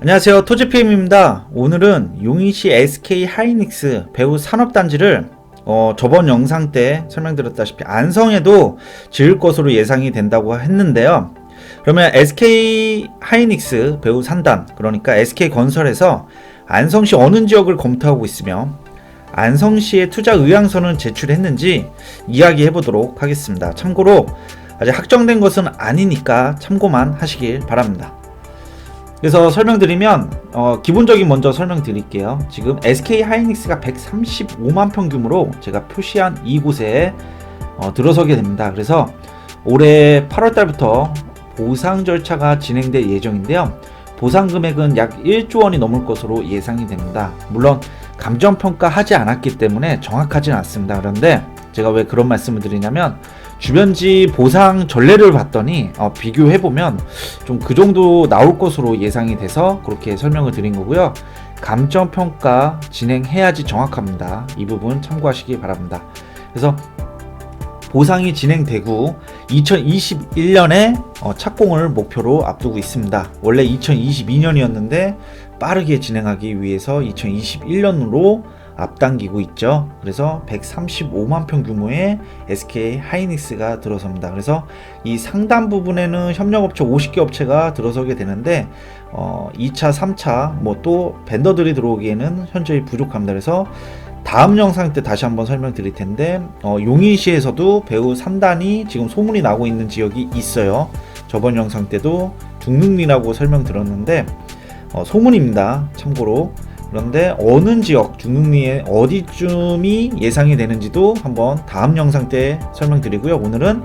안녕하세요, 토지PM입니다. 오늘은 용인시 SK 하이닉스 배우 산업단지를 저번 영상 때 설명드렸다시피 안성에도 지을 것으로 예상이 된다고 했는데요. 그러면 SK 하이닉스 배우 산단, 그러니까 SK건설에서 안성시 어느 지역을 검토하고 있으며 안성시에 투자 의향서는 제출했는지 이야기해 보도록 하겠습니다. 참고로 아직 확정된 것은 아니니까 참고만 하시길 바랍니다. 그래서 설명드리면 기본적인 먼저 설명드릴게요. 지금 SK 하이닉스가 135만 평 규모로 제가 표시한 이곳에 들어서게 됩니다. 그래서 올해 8월 달부터 보상 절차가 진행될 예정인데요. 보상 금액은 약 1조 원이 넘을 것으로 예상이 됩니다. 물론 감정평가 하지 않았기 때문에 정확하진 않습니다. 그런데 제가 왜 그런 말씀을 드리냐면 주변지 보상 전례를 봤더니 비교해보면 좀 그 정도 나올 것으로 예상이 돼서 그렇게 설명을 드린 거고요. 감정평가 진행해야지 정확합니다. 이 부분 참고하시기 바랍니다. 그래서 보상이 진행되고 2021년에 착공을 목표로 앞두고 있습니다. 원래 2022년이었는데 빠르게 진행하기 위해서 2021년으로 앞당기고 있죠. 그래서 135만 평 규모의 SK 하이닉스가 들어섭니다. 그래서 이 상단 부분에는 협력업체 50개 업체가 들어서게 되는데 2차, 3차 또 벤더들이 들어오기에는 현저히 부족합니다. 그래서 다음 영상 때 다시 한번 설명드릴 텐데 용인시에서도 배우 3단이 지금 소문이 나고 있는 지역이 있어요. 저번 영상 때도 중릉리라고 설명드렸는데 소문입니다. 참고로. 그런데 어느 지역, 중릉리에 어디쯤이 예상이 되는지도 한번 다음 영상 때 설명드리고요. 오늘은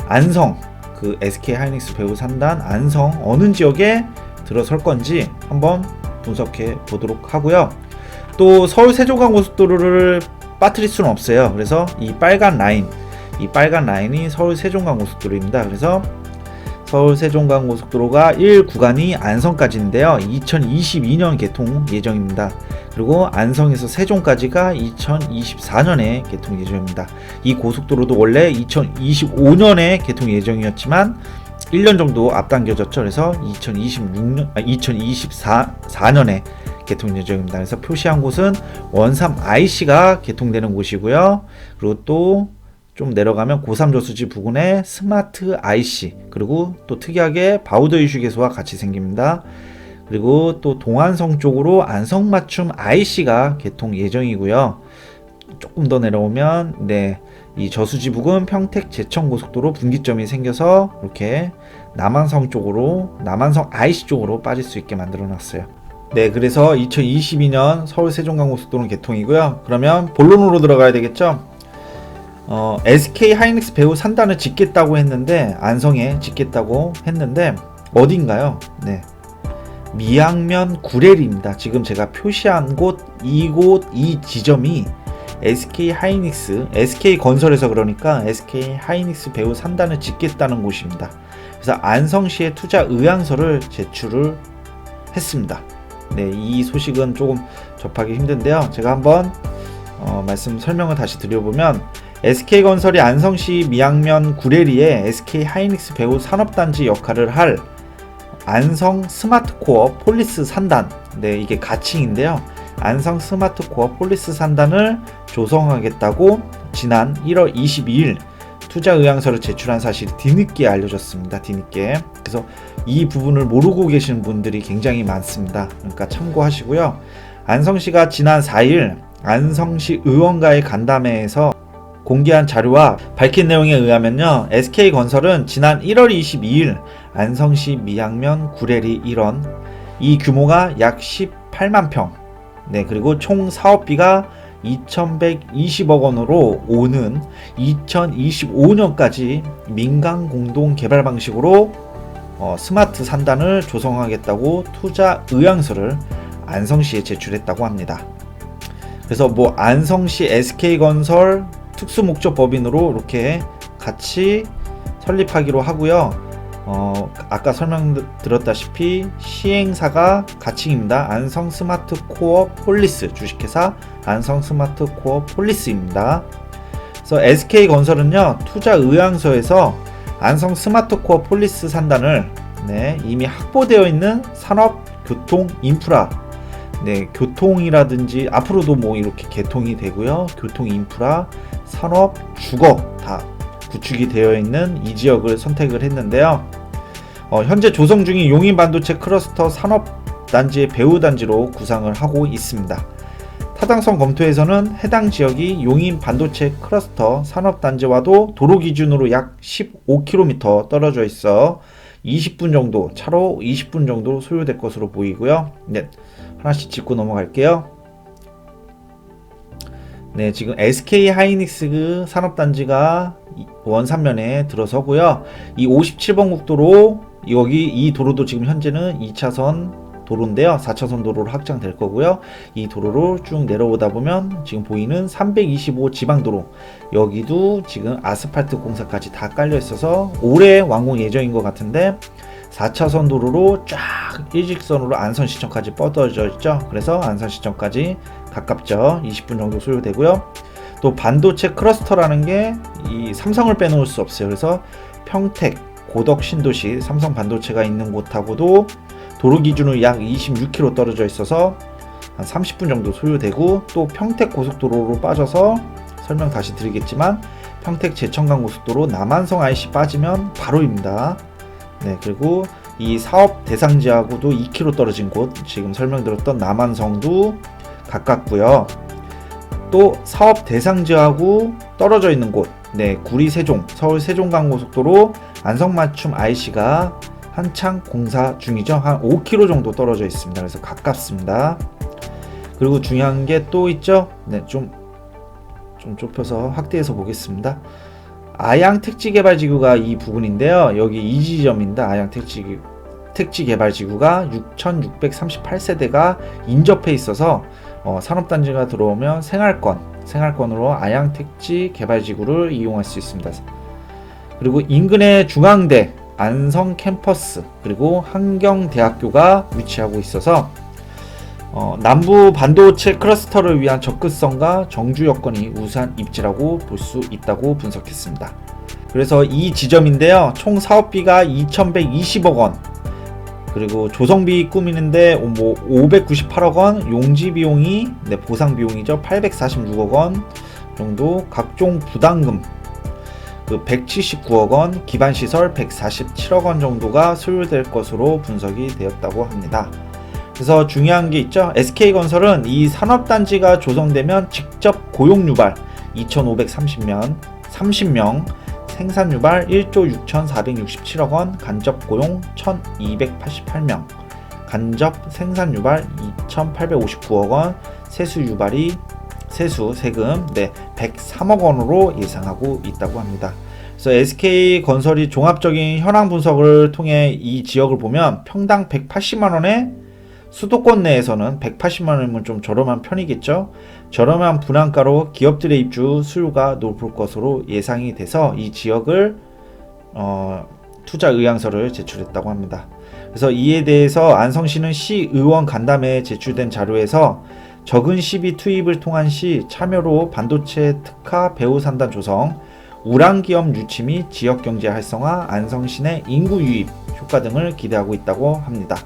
안성, 그 SK 하이닉스 배우 3단 안성 어느 지역에 들어설 건지 한번 분석해 보도록 하고요. 또 서울 세종간고속도로를 빠뜨릴 수는 없어요. 그래서 이 빨간 라인이 서울 세종간고속도로입니다. 그래서 서울 세종간고속도로가 1구간이 안성까지인데요. 2022년 개통 예정입니다. 그리고 안성에서 세종까지가 2024년에 개통 예정입니다. 이 고속도로도 원래 2025년에 개통 예정이었지만 1년 정도 앞당겨졌죠. 그래서 2024년에 개통 예정입니다. 그래서 표시한 곳은 원삼 IC가 개통되는 곳이고요. 그리고 또 좀 내려가면 고3 저수지 부근에 스마트 IC, 그리고 또 특이하게 바우더 이슈 개소와 같이 생깁니다. 그리고 또 동안성 쪽으로 안성맞춤 IC가 개통 예정이고요. 조금 더 내려오면 이 저수지 부근 평택 제천 고속도로 분기점이 생겨서 이렇게 남한성 IC 쪽으로 빠질 수 있게 만들어 놨어요. 그래서 2022년 서울 세종간고속도로는 개통이고요. 그러면 본론으로 들어가야 되겠죠. SK 하이닉스 배우 산단을 짓겠다고 했는데 안성에 짓겠다고 했는데 어딘가요? 미양면 구례리입니다. 지금 제가 표시한 이 지점이 SK 하이닉스, SK건설에서 그러니까 SK 하이닉스 배우 산단을 짓겠다는 곳입니다. 그래서 안성시에 투자 의향서를 제출을 했습니다. 이 소식은 조금 접하기 힘든데요. 제가 한번 설명을 다시 드려보면 SK건설이 안성시 미양면 구례리에 SK 하이닉스 배우 산업단지 역할을 할 안성 스마트코어 폴리스 산단, 이게 가칭인데요. 안성 스마트코어 폴리스 산단을 조성하겠다고 지난 1월 22일 투자 의향서를 제출한 사실이 뒤늦게 알려졌습니다. 뒤늦게. 그래서 이 부분을 모르고 계시는 분들이 굉장히 많습니다. 그러니까 참고하시고요. 안성시가 지난 4일 안성시 의원과의 간담회에서 공개한 자료와 밝힌 내용에 의하면요, SK건설은 지난 1월 22일 안성시 미양면 구례리 일원 이 규모가 약 18만 평, 그리고 총 사업비가 2,120억 원으로 오는 2025년까지 민간 공동 개발 방식으로 스마트 산단을 조성하겠다고 투자 의향서를 안성시에 제출했다고 합니다. 그래서 안성시 SK건설 특수목적법인으로 이렇게 같이 설립하기로 하고요. 아까 설명드렸다시피 시행사가 가칭입니다. 안성 스마트 코어 폴리스, 주식회사 안성 스마트 코어 폴리스입니다. 그래서 SK건설은요, 투자 의향서에서 안성 스마트 코어 폴리스 산단을 이미 확보되어 있는 산업 교통 인프라, 네, 교통이라든지 앞으로도 뭐 이렇게 개통이 되고요. 교통 인프라, 산업, 주거 다 구축이 되어 있는 이 지역을 선택을 했는데요. 현재 조성 중인 용인 반도체 클러스터 산업단지의 배후단지로 구상을 하고 있습니다. 타당성 검토에서는 해당 지역이 용인 반도체 클러스터 산업단지와도 도로 기준으로 약 15km 떨어져 있어 20분 정도, 차로 20분 정도 소요될 것으로 보이고요. 네, 하나씩 짚고 넘어갈게요. 네, 지금 SK 하이닉스 산업단지가 원산면에 들어서고요. 이 57번 국도로 여기 이 도로도 지금 현재는 2차선 도로인데요. 4차선 도로로 확장될 거고요. 이 도로로 쭉 내려오다 보면 지금 보이는 325 지방도로, 여기도 지금 아스팔트 공사까지 다 깔려 있어서 올해 완공 예정인 것 같은데 4차선 도로로 쫙 일직선으로 안산시청까지 뻗어져 있죠. 그래서 안산시청까지 가깝죠. 20분 정도 소요되고요. 또 반도체 클러스터라는 게 이 삼성을 빼놓을 수 없어요. 그래서 평택, 고덕 신도시 삼성 반도체가 있는 곳하고도 도로 기준으로 약 26km 떨어져 있어서 한 30분 정도 소요되고, 또 평택 고속도로로 빠져서 설명 다시 드리겠지만 평택 제천강 고속도로 남한성 IC 빠지면 바로입니다. 네, 그리고 이 사업 대상지하고도 2km 떨어진 곳, 지금 설명드렸던 남한성도 가깝고요. 또 사업 대상지하고 떨어져 있는 곳, 네, 구리 세종, 서울 세종강 고속도로 안성맞춤 IC가 한창 공사 중이죠. 한 5km 정도 떨어져 있습니다. 그래서 가깝습니다. 그리고 중요한 게 또 있죠. 네, 좀 좁혀서 확대해서 보겠습니다. 아양 택지개발지구가 이 부분인데요. 여기 이 지점입니다. 아양 택지개발지구가 6,638세대가 인접해 있어서 산업단지가 들어오면 생활권으로 아양 택지개발지구를 이용할 수 있습니다. 그리고 인근에 중앙대, 안성 캠퍼스, 그리고 한경대학교가 위치하고 있어서 남부 반도체 클러스터를 위한 접근성과 정주 여건이 우수한 입지라고 볼 수 있다고 분석했습니다. 그래서 이 지점인데요, 총 사업비가 2,120억 원, 그리고 조성비 꾸미는데 598억 원, 용지 비용이, 네, 보상 비용이죠, 846억 원 정도, 각종 부담금 179억 원, 기반시설 147억 원 정도가 소요될 것으로 분석이 되었다고 합니다. 그래서 중요한 게 있죠. SK건설은 이 산업단지가 조성되면 직접 고용 유발 2,530명, 생산 유발 1조 6,467억 원, 간접 고용 1,288명, 간접 생산 유발 2,859억 원, 세금 103억 원으로 예상하고 있다고 합니다. 그래서 SK건설이 종합적인 현황 분석을 통해 이 지역을 보면 평당 180만 원에 수도권 내에서는 180만 원이면 좀 저렴한 편이겠죠. 저렴한 분양가로 기업들의 입주 수요가 높을 것으로 예상이 돼서 이 지역을 투자 의향서를 제출했다고 합니다. 그래서 이에 대해서 안성시는 시의원 간담회에 제출된 자료에서 적은 시비 투입을 통한 시 참여로 반도체 특화 배후 산단 조성, 우량기업 유치 및 지역경제 활성화, 안성시 내 인구 유입 효과 등을 기대하고 있다고 합니다.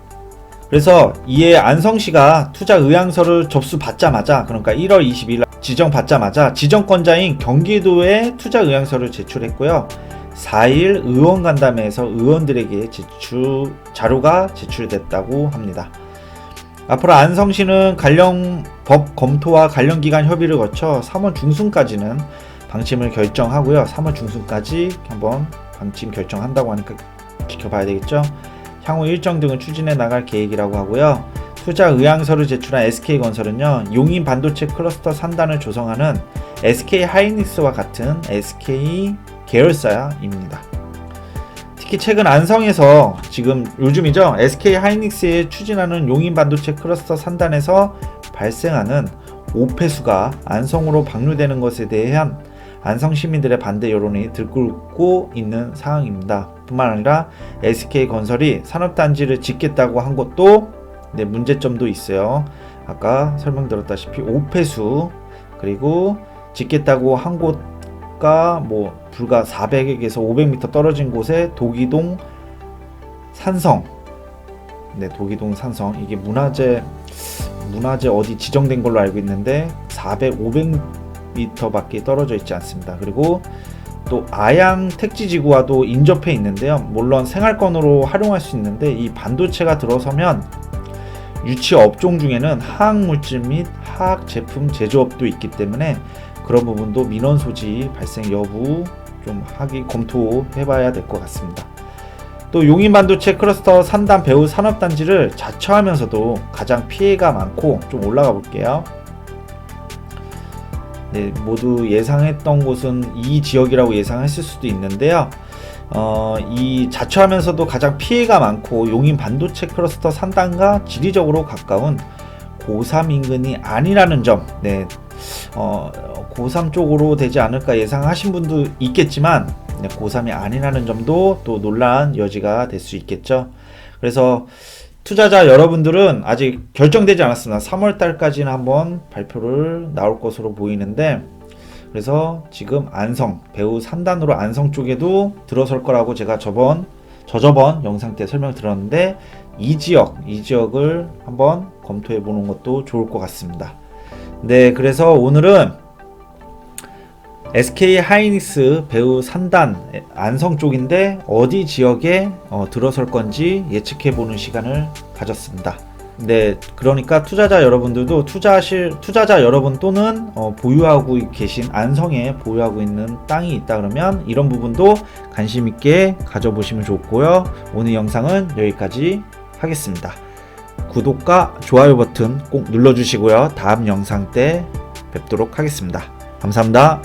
그래서 이에 안성시가 투자 의향서를 접수받자마자, 그러니까 1월 22일 지정받자마자 지정권자인 경기도에 투자 의향서를 제출했고요. 4일 의원 간담회에서 의원들에게 자료가 제출됐다고 합니다. 앞으로 안성시는 관련 법 검토와 관련 기관 협의를 거쳐 3월 중순까지는 방침을 결정하고요. 3월 중순까지 한번 방침 결정한다고 하니까 지켜봐야 되겠죠. 향후 일정 등을 추진해 나갈 계획이라고 하고요. 투자 의향서를 제출한 SK건설은요, 용인 반도체 클러스터 산단을 조성하는 SK 하이닉스와 같은 SK 계열사입니다. 특히 최근 안성에서 지금 요즘이죠, SK 하이닉스에 추진하는 용인 반도체 클러스터 산단에서 발생하는 오폐수가 안성으로 방류되는 것에 대한 안성 시민들의 반대 여론이 들끓고 있는 상황입니다. 뿐만 아니라 SK건설이 산업단지를 짓겠다고 한 것도 문제점도 있어요. 아까 설명드렸다시피 오폐수, 그리고 짓겠다고 한 곳과 불과 400에서 500m 떨어진 곳에 도기동 산성, 네, 도기동 산성 이게 문화재 어디 지정된 걸로 알고 있는데 500m 밖에 떨어져 있지 않습니다. 그리고 또 아양 택지지구와도 인접해 있는데요. 물론 생활권으로 활용할 수 있는데 이 반도체가 들어서면 유치 업종 중에는 화학물질 및 화학제품 제조업도 있기 때문에 그런 부분도 민원 소지 발생 여부 좀 검토해봐야 될 것 같습니다. 또 용인 반도체 클러스터 산단 배후 산업단지를 자처하면서도 가장 피해가 많고 좀 올라가 볼게요. 네, 모두 예상했던 곳은 이 지역이라고 예상했을 수도 있는데요. 이 자처하면서도 가장 피해가 많고 용인 반도체 클러스터 산단과 지리적으로 가까운 고3 인근이 아니라는 점, 네, 고3 쪽으로 되지 않을까 예상하신 분도 있겠지만 네, 고3이 아니라는 점도 또 논란 여지가 될 수 있겠죠. 그래서 투자자 여러분들은 아직 결정되지 않았습니다. 3월 달까지는 한번 발표를 나올 것으로 보이는데, 그래서 지금 안성, 배후 산단으로 안성 쪽에도 들어설 거라고 제가 저저번 영상 때 설명드렸는데, 이 지역을 한번 검토해 보는 것도 좋을 것 같습니다. 네, 그래서 오늘은 SK 하이닉스 배후 산단 안성 쪽인데 어디 지역에 들어설 건지 예측해 보는 시간을 가졌습니다. 네, 그러니까 투자자 여러분들도 투자자 여러분 또는 보유하고 계신 안성에 보유하고 있는 땅이 있다 그러면 이런 부분도 관심 있게 가져보시면 좋고요. 오늘 영상은 여기까지 하겠습니다. 구독과 좋아요 버튼 꼭 눌러주시고요. 다음 영상 때 뵙도록 하겠습니다. 감사합니다.